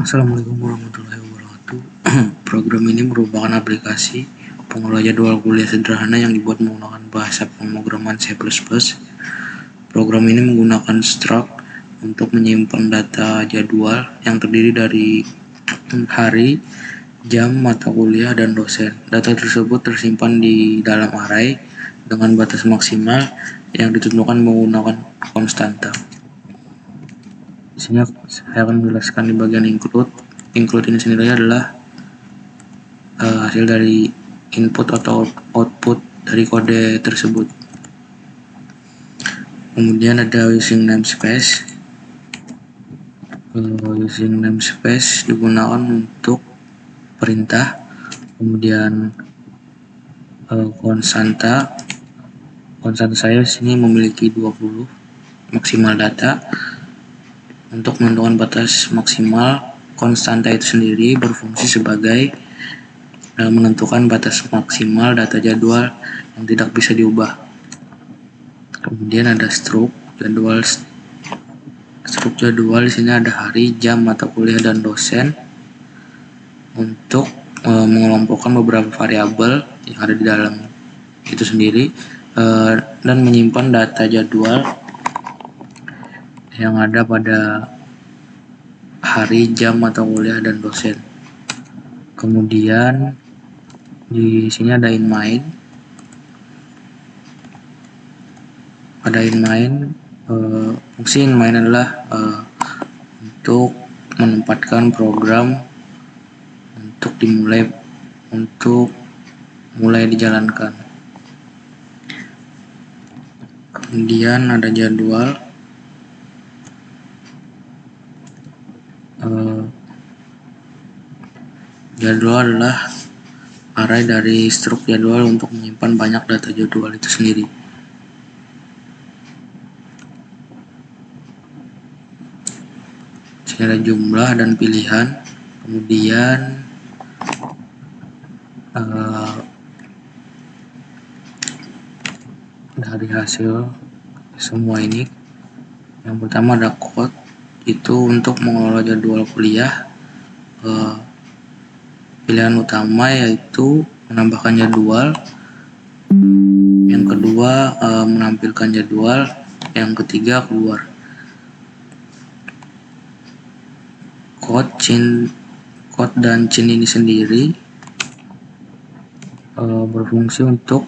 Assalamualaikum warahmatullahi wabarakatuh. Program ini merupakan aplikasi pengelola jadwal kuliah sederhana yang dibuat menggunakan bahasa pemrograman C++. Program ini menggunakan struct untuk menyimpan data jadwal yang terdiri dari hari, jam, mata kuliah, dan dosen. Data tersebut tersimpan di dalam array dengan batas maksimal yang ditentukan menggunakan konstanta. Di sini saya akan menjelaskan di bagian include. Include ini sendiri adalah hasil dari input atau output dari kode tersebut. Kemudian ada using namespace. Using namespace digunakan untuk perintah. Kemudian konstanta saya sini memiliki 20 maksimal data. Untuk menentukan batas maksimal, konstanta itu sendiri berfungsi sebagai menentukan batas maksimal data jadwal yang tidak bisa diubah. Kemudian ada struct jadwal. Struct jadwal di sini ada hari, jam, mata kuliah, dan dosen untuk mengelompokkan beberapa variabel yang ada di dalam itu sendiri dan menyimpan data jadwal yang ada pada hari, jam, mata kuliah, dan dosen. Kemudian di sini ada inMain. Pada inMain, fungsi inMain adalah untuk menempatkan program untuk mulai dijalankan. Kemudian ada jadwal. Jadwal adalah array dari struct jadwal untuk menyimpan banyak data jadwal itu sendiri. Sini ada jumlah dan pilihan. Kemudian dari hasil semua ini, yang pertama ada code, itu untuk mengelola jadwal kuliah. Pilihan utama yaitu menambahkan jadwal, yang kedua menampilkan jadwal, yang ketiga keluar. Code dan chain ini sendiri berfungsi untuk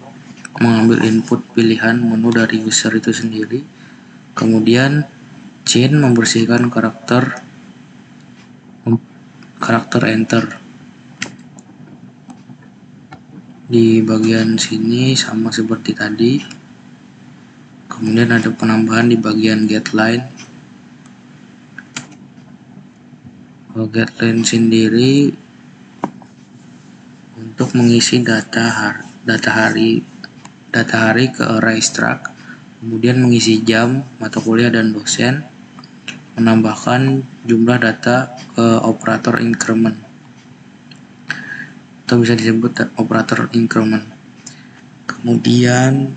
mengambil input pilihan menu dari user itu sendiri. Kemudian chain membersihkan karakter enter. Di bagian sini sama seperti tadi. Kemudian ada penambahan di bagian getLine. GetLine sendiri untuk mengisi data hari ke array struct, kemudian mengisi jam, mata kuliah, dan dosen, menambahkan jumlah data ke operator increment, atau bisa disebut operator increment. Kemudian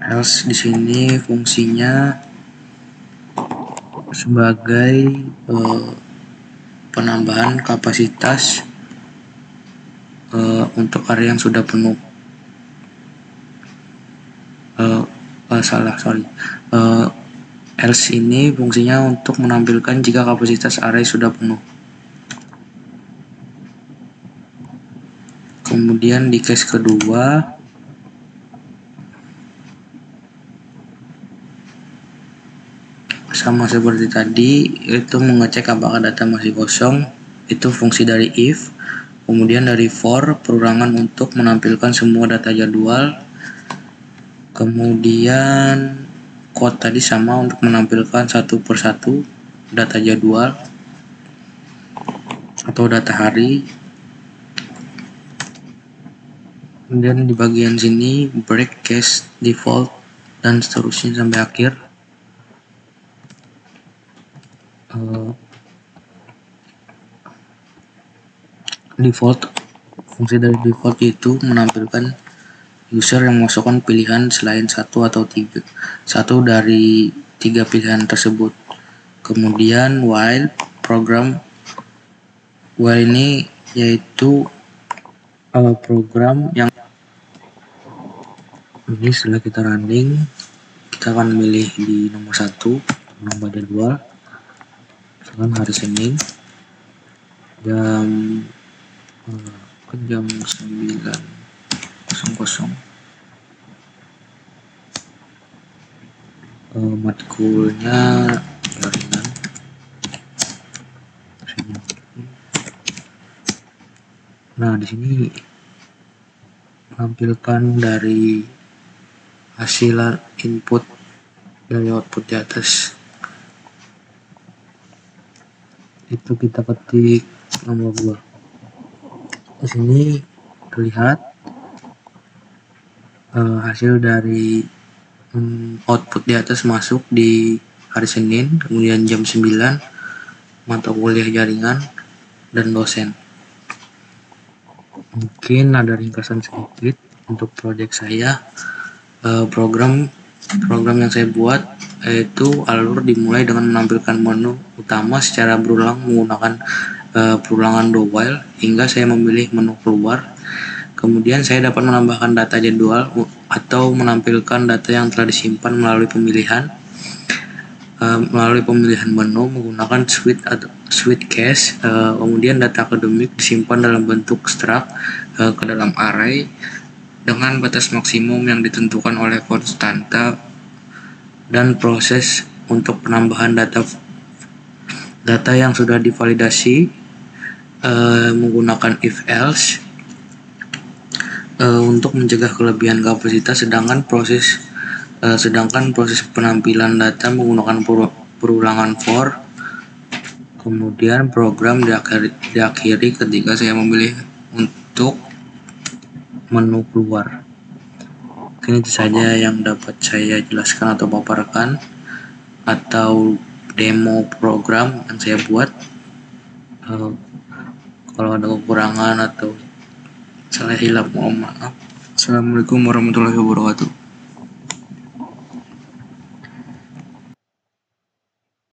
else di sini fungsinya sebagai penambahan kapasitas untuk area yang sudah penuh. Else ini fungsinya untuk menampilkan jika kapasitas array sudah penuh. Kemudian di case kedua, sama seperti tadi, itu mengecek apakah data masih kosong. Itu fungsi dari if. Kemudian dari for, perulangan untuk menampilkan semua data jadwal. Kemudian code tadi sama untuk menampilkan satu persatu data jadwal atau data hari. Kemudian di bagian sini break, case, default, dan seterusnya sampai akhir. Default, fungsi dari default itu menampilkan user yang memasukkan pilihan selain satu atau tiga, satu dari tiga pilihan tersebut. Kemudian while ini yaitu program yang ini setelah kita running, kita akan milih di nomor 1, nomor jadwal, misalkan hari Senin jam 9.00. Matkulnya jaringan. Nah, di sini menampilkan dari hasil input dari output di atas. Itu kita ketik nomor 2. Di sini terlihat hasil dari output di atas masuk di hari Senin, kemudian jam 9, mata kuliah jaringan dan dosen. Mungkin ada ringkasan sedikit untuk proyek saya. Program yang saya buat yaitu alur dimulai dengan menampilkan menu utama secara berulang menggunakan perulangan do while hingga saya memilih menu keluar. Kemudian saya dapat menambahkan data jadwal atau menampilkan data yang telah disimpan melalui pemilihan menu menggunakan suite case. Kemudian data akademik disimpan dalam bentuk struct ke dalam array dengan batas maksimum yang ditentukan oleh konstanta, dan proses untuk penambahan data yang sudah divalidasi menggunakan if else untuk mencegah kelebihan kapasitas, sedangkan proses penampilan data menggunakan perulangan for. Kemudian program diakhiri ketika saya memilih untuk menu keluar. Mungkin itu saja yang dapat saya jelaskan atau paparkan atau demo program yang saya buat. Kalau ada kekurangan atau salah hilap, mohon maaf. Assalamualaikum warahmatullahi wabarakatuh.